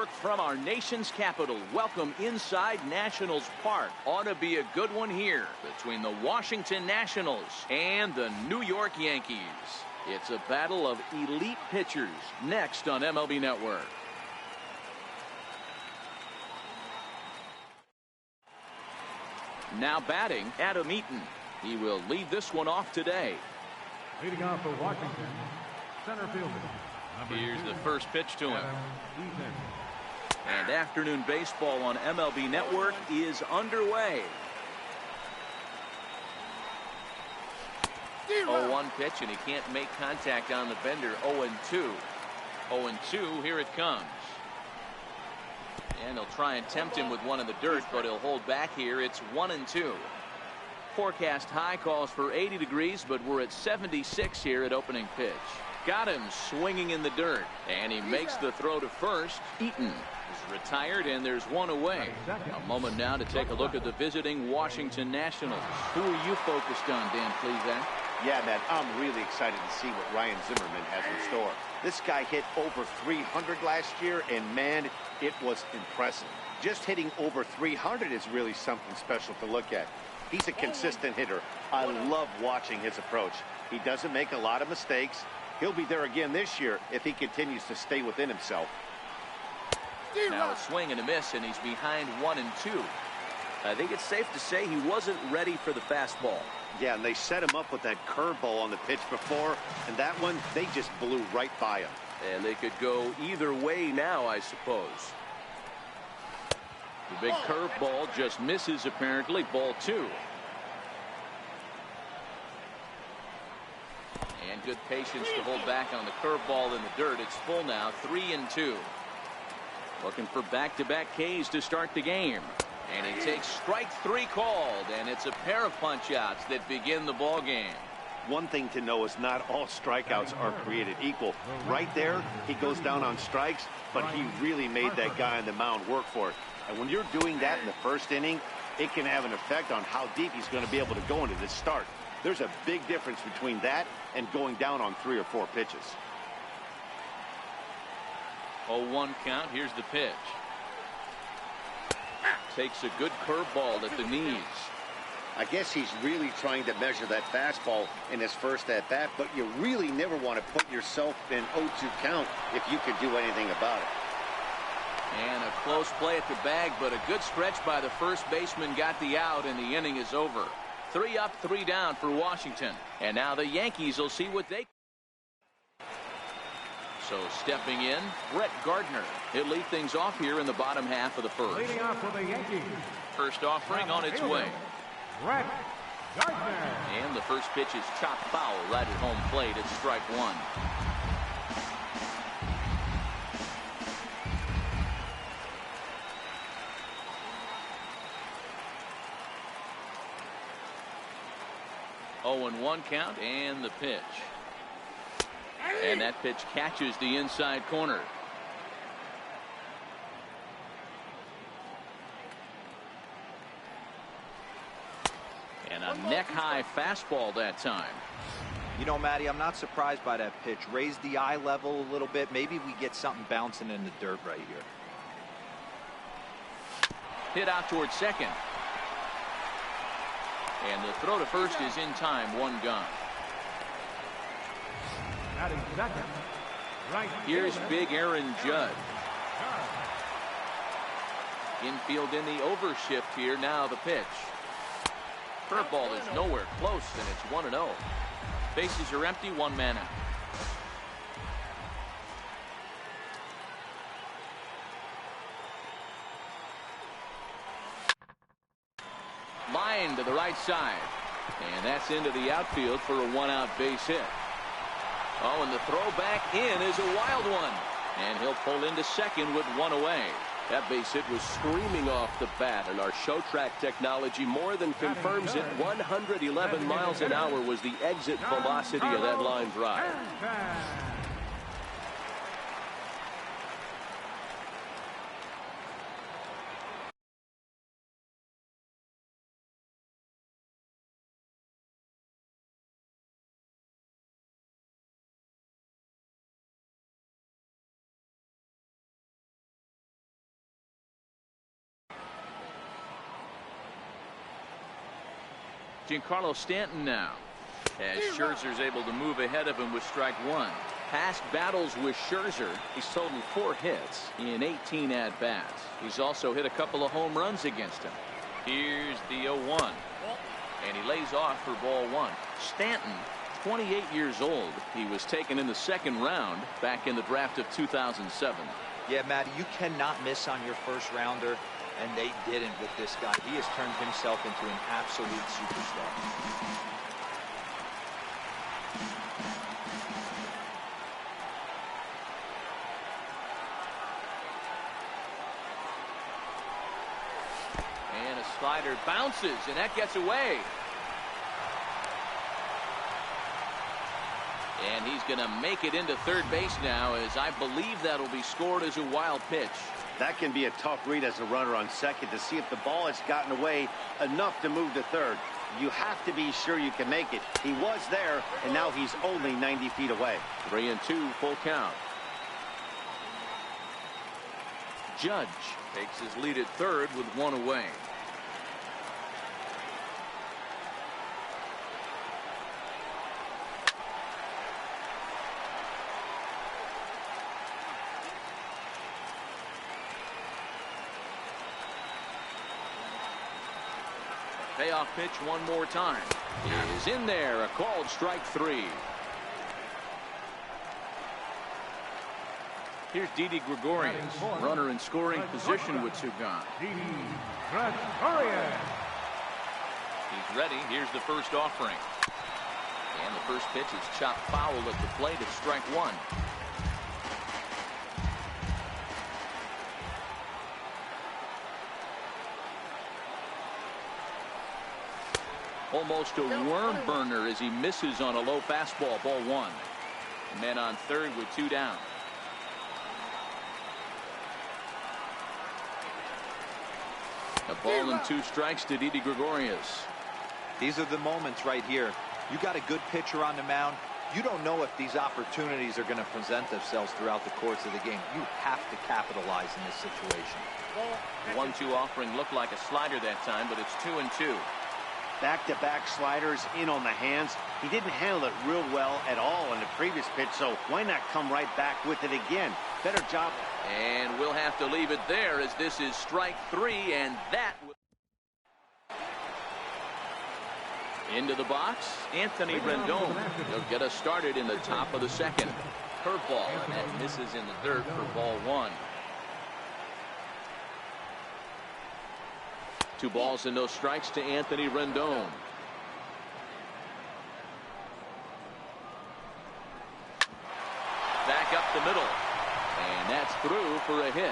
Network from our nation's capital. Welcome inside Nationals Park. Ought to be a good one here between the Washington Nationals and the New York Yankees. It's a battle of elite pitchers next on MLB Network. Now batting, Adam Eaton. He will lead this one off today. Leading off for Washington, center fielder. Here's the first pitch to him. And afternoon baseball on MLB Network is underway. 0-1 pitch, and he can't make contact on the bender. 0-2. 0-2, here it comes. And he'll try and tempt him with one in the dirt, but he'll hold back here. It's 1-2. Forecast high calls for 80 degrees, but we're at 76 here at opening pitch. Got him swinging in the dirt, and he makes the throw to first. Eaton is retired, and there's one away. A moment now to take a look at the visiting Washington Nationals. Who are you focused on, Dan Plesac? Yeah, man, I'm really excited to see what Ryan Zimmerman has in store. This guy hit over 300 last year, and man, it was impressive. Just hitting over 300 is really something special to look at. He's a consistent hitter. I love watching his approach. He doesn't make a lot of mistakes. He'll be there again this year if he continues to stay within himself. Now a swing and a miss, and he's behind 1-2. I think it's safe to say he wasn't ready for the fastball. Yeah, and they set him up with that curveball on the pitch before, and that one, they just blew right by him. And they could go either way now, I suppose. The big curveball just misses, apparently. Ball 2. And good patience to hold back on the curveball in the dirt. It's full now, 3-2. Looking for back-to-back Ks to start the game. And he takes strike 3 called, and it's a pair of punch-outs that begin the ball game. One thing to know is not all strikeouts are created equal. Right there, he goes down on strikes, but he really made that guy on the mound work for it. And when you're doing that in the first inning, it can have an effect on how deep he's going to be able to go into this start. There's a big difference between that and going down on 3 or 4 pitches. 0-1 count. Here's the pitch. Takes a good curveball at the knees. I guess he's really trying to measure that fastball in his first at-bat, but you really never want to put yourself in 0-2 count if you could do anything about it. And a close play at the bag, but a good stretch by the first baseman got the out, and the inning is over. 3 up, 3 down for Washington. And now the Yankees will see what they. So stepping in, Brett Gardner. He'll lead things off here in the bottom half of the first. Leading off for the Yankees. First offering on its way. Brett Gardner. And the first pitch is chopped foul right at home plate. It's strike 1. Oh, and 1 count, and the pitch. And that pitch catches the inside corner. And a neck-high fastball that time. You know, Matty, I'm not surprised by that pitch. Raise the eye level a little bit. Maybe we get something bouncing in the dirt right here. Hit out towards second. And the throw to first is in time. 1 gone. Batting second. Right. Here's big Aaron Judge. Infield in the overshift here. Now the pitch. Curveball is nowhere close, and it's 1-0. Bases are empty. 1 man out. Line to the right side. And that's into the outfield for a 1-out base hit. Oh, and the throw back in is a wild one. And he'll pull into second with 1 away. That base hit was screaming off the bat, and our show track technology more than confirms it. 111 miles an hour was the exit velocity of that line drive. Giancarlo Stanton now, as Scherzer's able to move ahead of him with strike one. Past battles with Scherzer, he's totaled 4 hits in 18 at-bats. He's also hit a couple of home runs against him. Here's the 0-1, and he lays off for ball one. Stanton, 28 years old. He was taken in the 2nd round back in the draft of 2007. Yeah, Matty, you cannot miss on your first rounder, and they didn't with this guy. He has turned himself into an absolute superstar. And a slider bounces, and that gets away. And he's going to make it into third base now, as I believe that'll be scored as a wild pitch. That can be a tough read as a runner on second to see if the ball has gotten away enough to move to third. You have to be sure you can make it. He was there, and now he's only 90 feet away. 3-2, full count. Judge takes his lead at third with 1 away. Payoff pitch one more time. He is in there. A called strike 3. Here's Didi Gregorius, runner in scoring position with 2 gone. Didi Gregorius. He's ready. Here's the first offering. And the first pitch is chopped foul at the plate at strike 1. Almost a worm burner as he misses on a low fastball. Ball 1. Men on third with 2 down. A ball and 2 strikes to Didi Gregorius. These are the moments right here. You got a good pitcher on the mound. You don't know if these opportunities are going to present themselves throughout the course of the game. You have to capitalize in this situation. The 1-2 offering looked like a slider that time, but it's 2-2. Back-to-back sliders in on the hands. He didn't handle it real well at all in the previous pitch, so why not come right back with it again? Better job. And we'll have to leave it there, as this is strike 3, and that into the box. Anthony Rendon. He'll get us started in the top of the 2nd. Curveball, and that misses in the dirt for ball 1. 2 balls and no strikes to Anthony Rendon. Back up the middle, and that's through for a hit.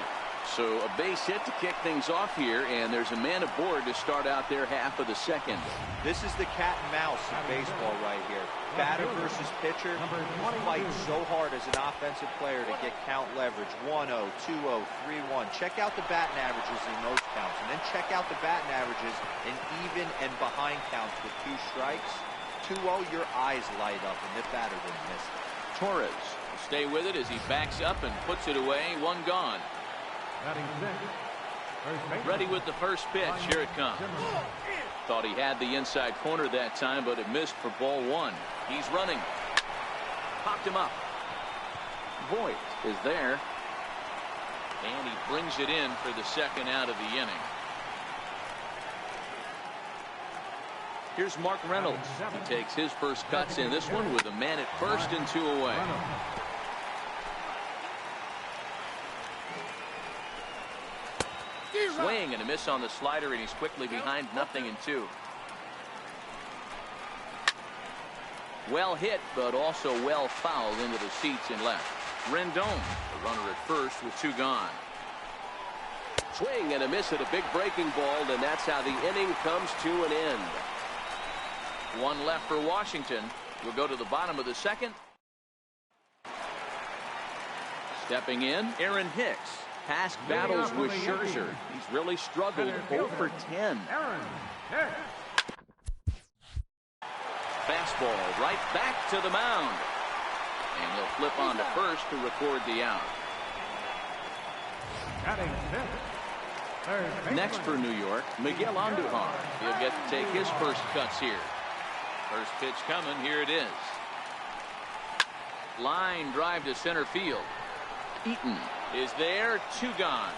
So a base hit to kick things off here, and there's a man aboard to start out their half of the 2nd. This is the cat and mouse in baseball right here. Batter versus pitcher. You fight so hard as an offensive player to get count leverage. 1-0, 2-0, 3-1. Check out the batting averages in those counts, and then check out the batting averages in even and behind counts with 2 strikes. 2-0, your eyes light up, and the batter didn't miss it. Torres will stay with it as he backs up and puts it away. 1 gone. Ready with the first pitch. Here it comes. Thought he had the inside corner that time, but it missed for ball 1. He's running. Popped him up. Voigt is there. And he brings it in for the 2nd out of the inning. Here's Mark Reynolds. He takes his first cuts in this one with a man at first and 2 away. Swing and a miss on the slider, and he's quickly behind 0-2. Well hit, but also well fouled into the seats in left. Rendon, the runner at first with 2 gone. Swing and a miss at a big breaking ball, and that's how the inning comes to an end. 1 left for Washington. We'll go to the bottom of the 2nd. Stepping in, Aaron Hicks. Past battles with Scherzer. He's really struggled. 0 for 10. Fastball right back to the mound. And he'll flip on to first to record the out. Next for New York, Miguel Andujar. He'll get to take his first cuts here. First pitch coming. Here it is. Line drive to center field. Eaton is there. 2 gone.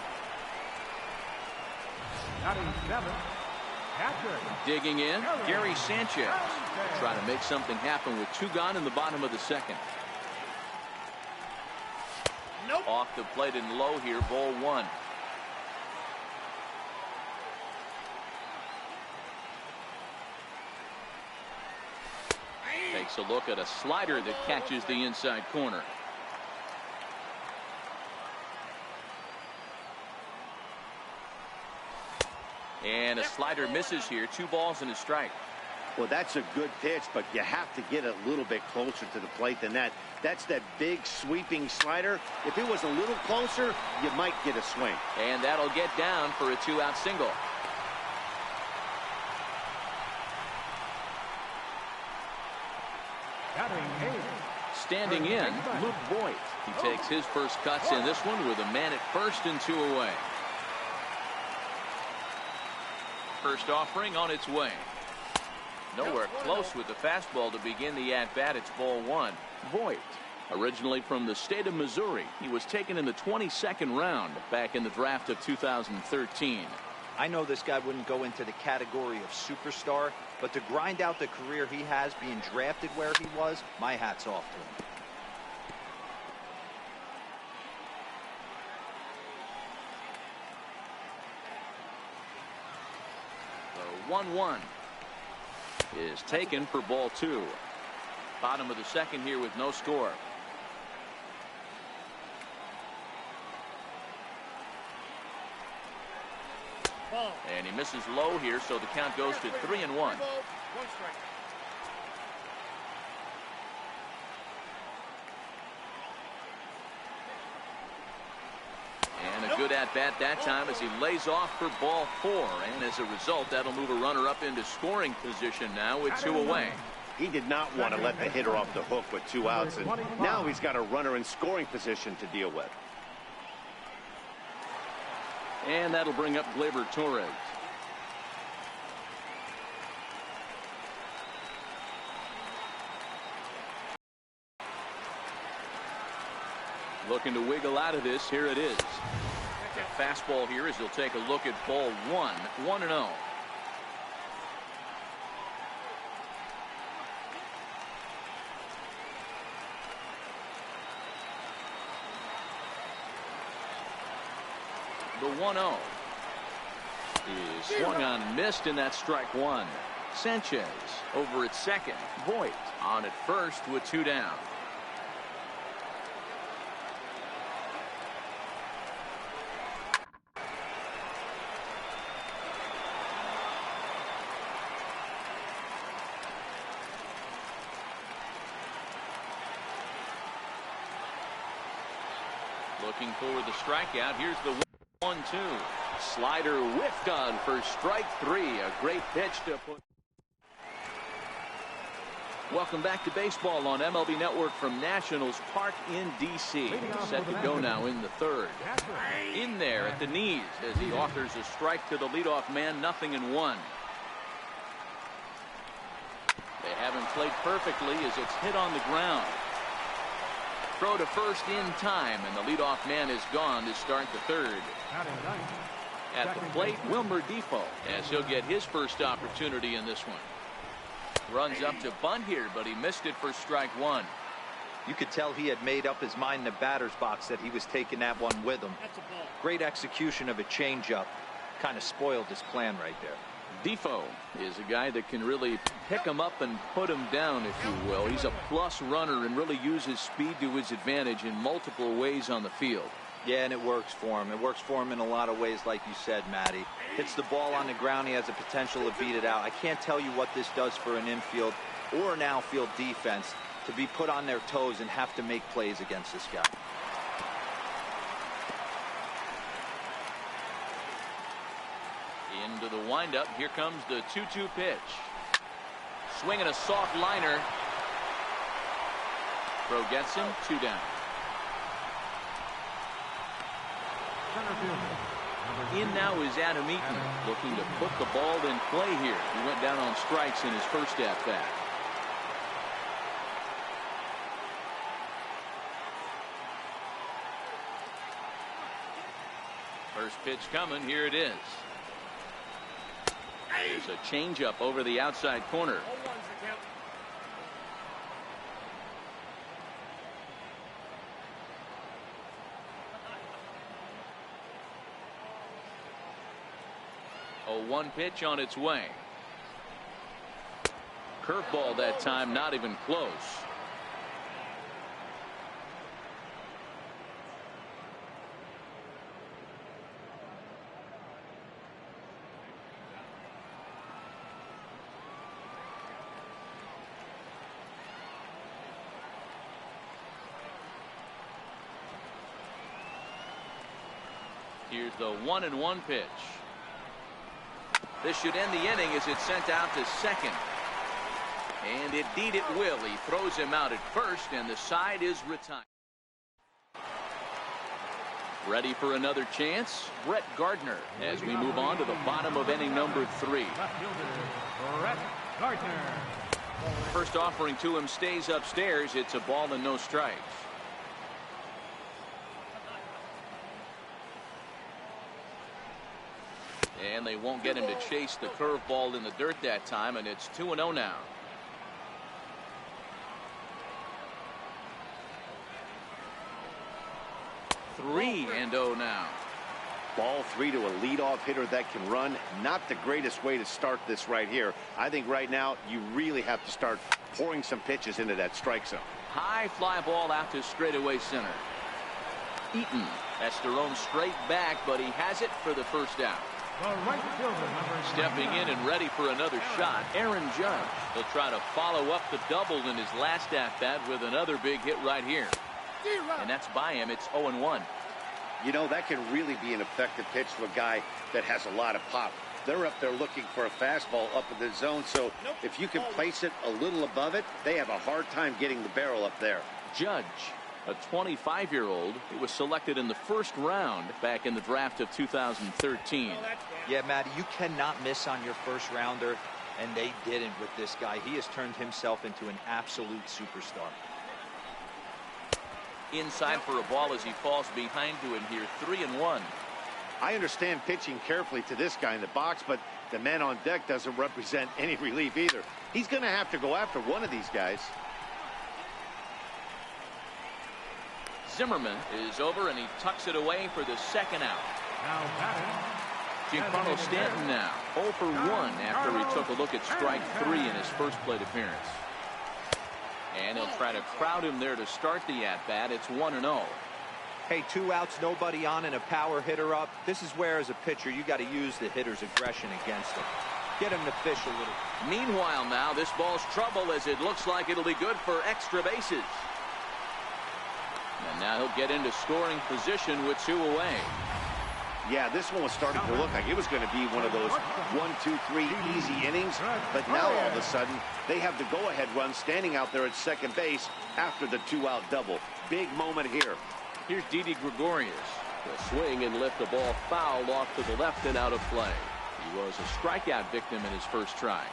Digging in, Gary Sanchez. Trying to make something happen with 2 gone in the bottom of the second. Nope. Off the plate and low here, ball 1. Takes a look at a slider that catches the inside corner. And a slider misses here. 2 balls and a strike. Well, that's a good pitch, but you have to get a little bit closer to the plate than that. That's that big sweeping slider. If it was a little closer, you might get a swing. And that'll get down for a 2-out single. Standing in, Luke Voigt. He takes his first cuts in this one with a man at first and 2 away. First offering on its way. Nowhere close with the fastball to begin the at-bat. It's ball 1. Voigt, originally from the state of Missouri. He was taken in the 22nd round back in the draft of 2013. I know this guy wouldn't go into the category of superstar, but to grind out the career he has being drafted where he was, my hat's off to him. The 1-1 is taken for ball 2. Bottom of the second here with no score. And he misses low here, so the count goes to 3-1. And a good at-bat that time as he lays off for ball 4. And as a result, that'll move a runner up into scoring position now with 2 away. He did not want to let the hitter off the hook with 2 outs, and now he's got a runner in scoring position to deal with. And that'll bring up Gleyber Torres. Looking to wiggle out of this. Here it is. A fastball here as he'll take a look at ball 1. 1-0. The 1-0 is swung on, missed, and that's strike 1. Sanchez over at second. Voigt on at first with 2 down. Looking for the strikeout. Here's the 1-2. Slider whiffed on for strike 3. A great pitch to put. Welcome back to baseball on MLB Network from Nationals Park in D.C. Set to go now in the 3rd. In there at the knees as he offers a strike to the leadoff man. 0-1. They haven't played perfectly as it's hit on the ground. Throw to first in time, and the leadoff man is gone to start the 3rd. At the plate, Wilmer Depot, as he'll get his first opportunity in this one. Runs up to bunt here, but he missed it for strike 1. You could tell he had made up his mind in the batter's box that he was taking that one with him. Great execution of a changeup. Kind of spoiled his plan right there. Defoe is a guy that can really pick him up and put him down, if you will. He's a plus runner and really uses speed to his advantage in multiple ways on the field. Yeah, and it works for him. It works for him in a lot of ways, like you said, Matty. Hits the ball on the ground. He has the potential to beat it out. I can't tell you what this does for an infield or an outfield defense to be put on their toes and have to make plays against this guy. Into the windup. Here comes the 2-2 pitch. Swinging a soft liner. Throw gets him. 2 down. Center fielder, In now is Adam Eaton, looking to put the ball in play here. He went down on strikes in his first at-bat. First pitch coming. Here it is. There's a changeup over the outside corner. 0-1 pitch on its way. Curveball that time, not even close. Here's the 1-1 pitch. This should end the inning as it's sent out to second. And indeed it will. He throws him out at first, and the side is retired. Ready for another chance? Brett Gardner as we move on to the bottom of inning number 3. Brett Gardner. First offering to him stays upstairs. It's a ball and no strikes. And they won't get him to chase the curveball in the dirt that time, and it's 2-0 now. Three and 0 now. Ball 3 to a leadoff hitter that can run. Not the greatest way to start this right here. I think right now you really have to start pouring some pitches into that strike zone. High fly ball out to straightaway center. Eaton has to roam straight back, but he has it for the first out. The right fielder, number Stepping in and ready for another shot, Aaron Judge. He'll try to follow up the double in his last at-bat with another big hit right here. And that's by him. It's 0-1. You know, that can really be an effective pitch to a guy that has a lot of pop. They're up there looking for a fastball up in the zone, so if you can place it a little above it, they have a hard time getting the barrel up there. Judge, a 25-year-old who was selected in the first round back in the draft of 2013. Yeah, Matty, you cannot miss on your first rounder, and they didn't with this guy. He has turned himself into an absolute superstar. Inside for a ball as he falls behind to him here. 3-1. I understand pitching carefully to this guy in the box, but the man on deck doesn't represent any relief either. He's going to have to go after one of these guys. Zimmerman is over, and he tucks it away for the second out. now batting. Giancarlo Stanton now 0 for 1 after he took a look at strike 3 in his first plate appearance. And he'll try to crowd him there to start the at-bat. It's 1-0. Hey, 2 outs, nobody on, and a power hitter up. This is where, as a pitcher, you got to use the hitter's aggression against him. Get him to fish a little. Meanwhile, now this ball's trouble as it looks like it'll be good for extra bases. And now he'll get into scoring position with 2 away. Yeah, this one was starting to look like it was going to be one of those 1, 2, 3 easy innings. But now all of a sudden, they have the go-ahead run standing out there at second base after the 2-out double. Big moment here. Here's Didi Gregorius. The swing and lift the ball foul off to the left and out of play. He was a strikeout victim in his first try.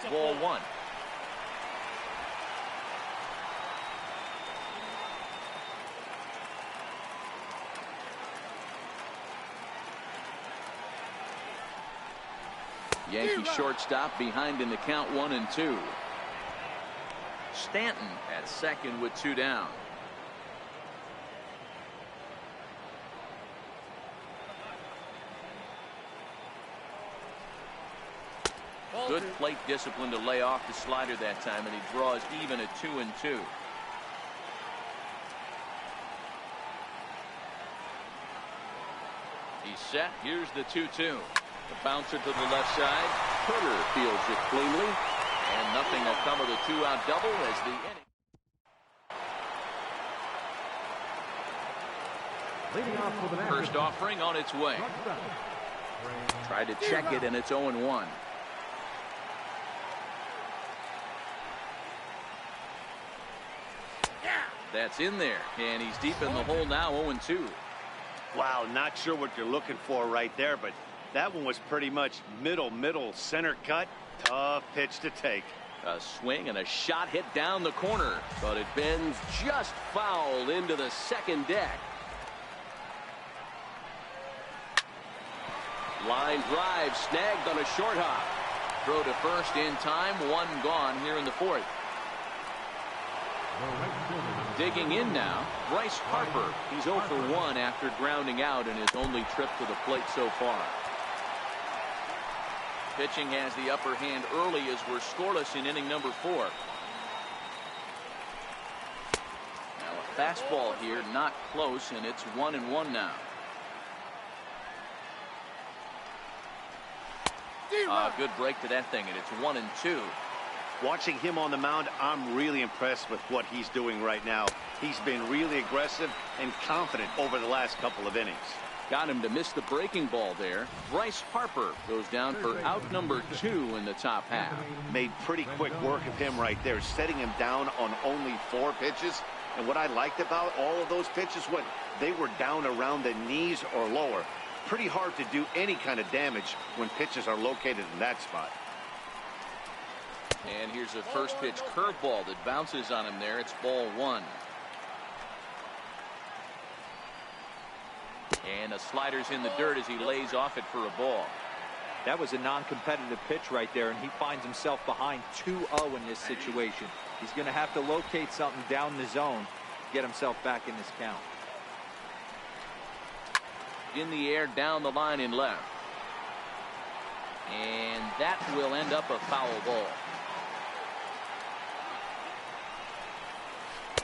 Ball 1. Yankee shortstop behind in the count 1-2. Stanton at second with 2 down. Good plate discipline to lay off the slider that time, and he draws even at 2-2. He's set. Here's the 2-2. The bouncer to the left side. Turner fields it cleanly. And nothing will come of the 2-out double as the inning. Leading off for the First offering on its way. Tried to check it, and it's 0-1. That's in there, and he's deep in the hole now, 0-2. Wow, not sure what you're looking for right there, but that one was pretty much middle, center cut. Tough pitch to take. A swing and a shot hit down the corner, but it bends just foul into the second deck. Line drive snagged on a short hop. Throw to first in time, one gone here in the fourth. Digging in now, Bryce Harper. He's 0 for 1 after grounding out in his only trip to the plate so far. Pitching has the upper hand early as we're scoreless in inning number 4. Now a fastball here, not close, and it's 1-1 now. Good break to that thing, and it's 1-2. Watching him on the mound, I'm really impressed with what he's doing right now. He's been really aggressive and confident over the last couple of innings. Got him to miss the breaking ball there. Bryce Harper goes down for out number 2 in the top half. Made pretty quick work of him right there, setting him down on only 4 pitches. And what I liked about all of those pitches, when they were down around the knees or lower. Pretty hard to do any kind of damage when pitches are located in that spot. And here's a first pitch curveball that bounces on him there. It's ball 1. And a slider's in the dirt as he lays off it for a ball. That was a non-competitive pitch right there, and he finds himself behind 2-0 in this situation. He's going to have to locate something down the zone to get himself back in this count. In the air, down the line in left. And that will end up a foul ball.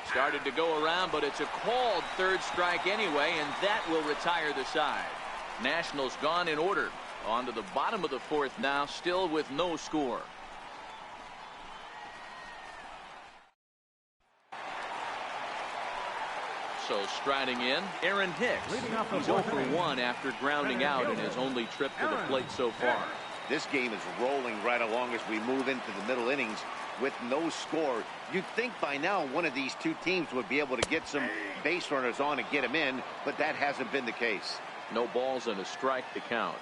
Started to go around, but it's a called third strike anyway, and that will retire the side. Nationals gone in order. On to the bottom of the 4th now, still with no score. So striding in, Aaron Hicks. He's 0 for 1 after grounding out in his only trip to the plate so far. This game is rolling right along as we move into the middle innings with no score. You'd think by now one of these two teams would be able to get some base runners on and get them in, but that hasn't been the case. No balls and a strike to count.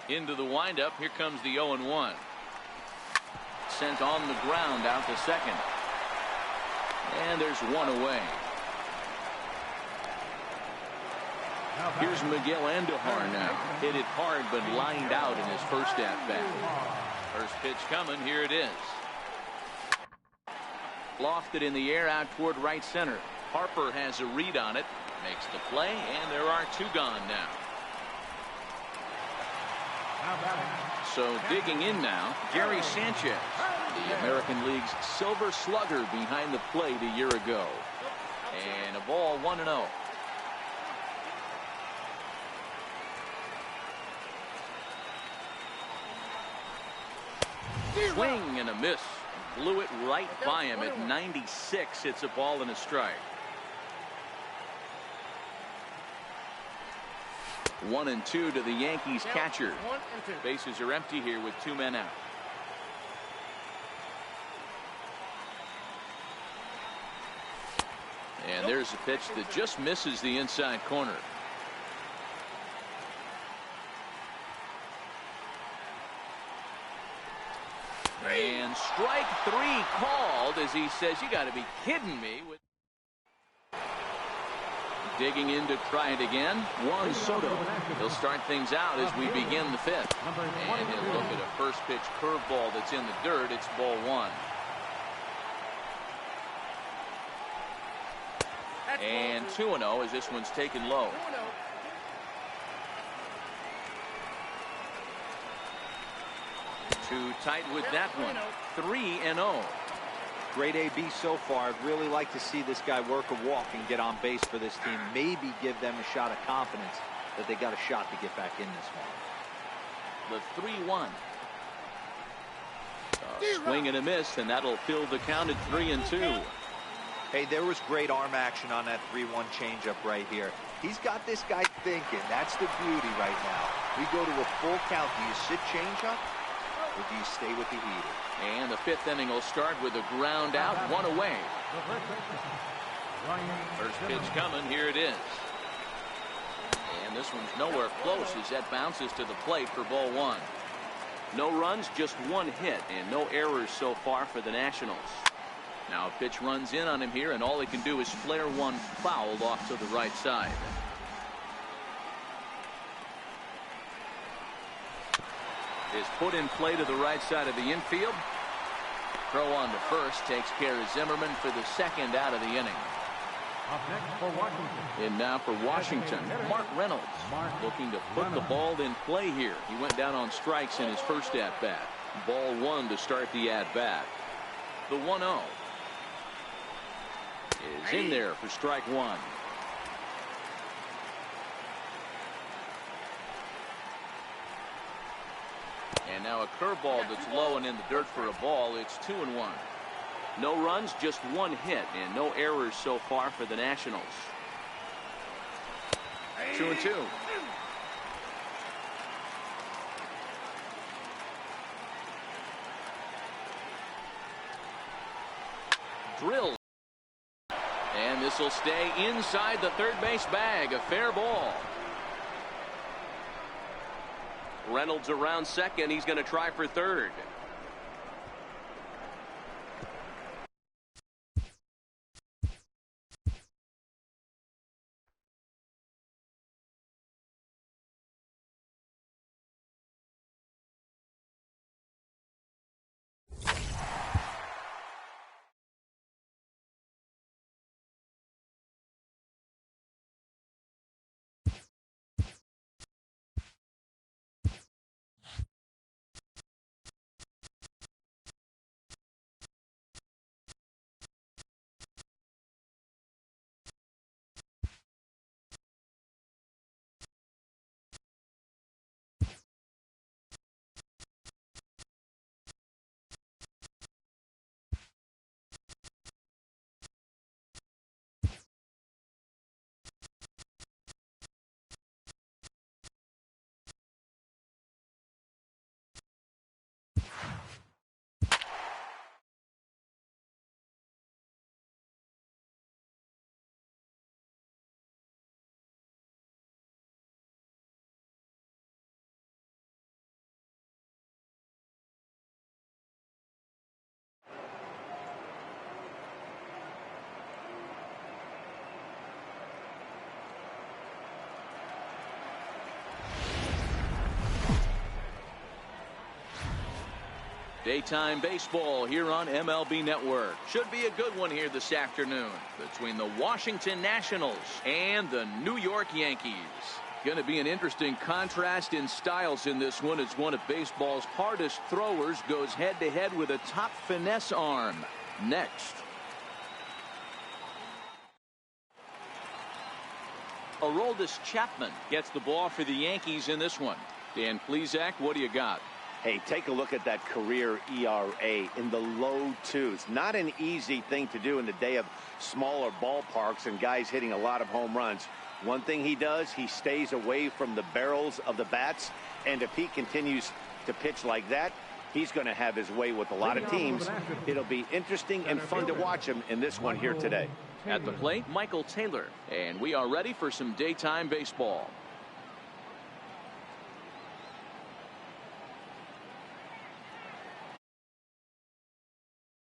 Into the windup, here comes the 0-1. Sent on the ground out to second. And there's one away. Here's Miguel Andujar now. Hit it hard but lined out in his first at-bat. First pitch coming. Here it is. Lofted in the air out toward right center. Harper has a read on it. Makes the play, and there are 2 gone now. So digging in now, Gary Sanchez, the American League's Silver Slugger behind the plate a year ago. And a ball 1-0. Swing and a miss. Blew it right by him at 96. It's a ball and a strike. 1-2 to the Yankees catcher. Bases are empty here with 2 men out. And there's a pitch that just misses the inside corner. And strike 3 called as he says, you got to be kidding me. Digging in to try it again, Juan Soto. He'll start things out as we begin the 5th. And he'll look at a first pitch curveball that's in the dirt. It's ball 1. And 2-0 as this one's taken low. Too tight with that one. 3-0. Great AB so far. I'd really like to see this guy work a walk and get on base for this team. Maybe give them a shot of confidence that they got a shot to get back in this The one. 3-1. Swing and a miss, and that'll fill the count at 3-2. Hey, there was great arm action on that 3-1 changeup right here. He's got this guy thinking. That's the beauty right now. We go to a full count. Do you sit changeup? Or do you stay with the heater? And the 5th inning will start with a ground out, 1 away. First pitch coming. Here it is. And this one's nowhere close as that bounces to the plate for ball 1. No runs, just 1 hit, and no errors so far for the Nationals. Now a pitch runs in on him here, and all he can do is flare one foul off to the right side. Is put in play to the right side of the infield. Throw on to first takes care of Zimmerman for the 2nd out of the inning. Up next for Washington. And now for Washington, Mark Reynolds looking to put the ball in play here. He went down on strikes in his first at-bat. Ball 1 to start the at-bat. The 1-0 is in there for strike 1. And now a curveball that's low and in the dirt for a ball. It's 2-1. No runs, just 1 hit, and no errors so far for the Nationals. 2-2. Drilled. And this will stay inside the third base bag. A fair ball. Reynolds around second. He's going to try for third. Daytime baseball here on MLB Network. Should be a good one here this afternoon between the Washington Nationals and the New York Yankees. Going to be an interesting contrast in styles in this one as one of baseball's hardest throwers goes head-to-head with a top finesse arm. Next. Aroldis Chapman gets the ball for the Yankees in this one. Dan Plesac, what do you got? Hey, take a look at that career ERA in the low 2s. Not an easy thing to do in the day of smaller ballparks and guys hitting a lot of home runs. One thing he does, he stays away from the barrels of the bats, and if he continues to pitch like that, he's going to have his way with a lot of teams. It'll be interesting and fun to watch him in this one here today. At the plate, Michael Taylor, and we are ready for some daytime baseball.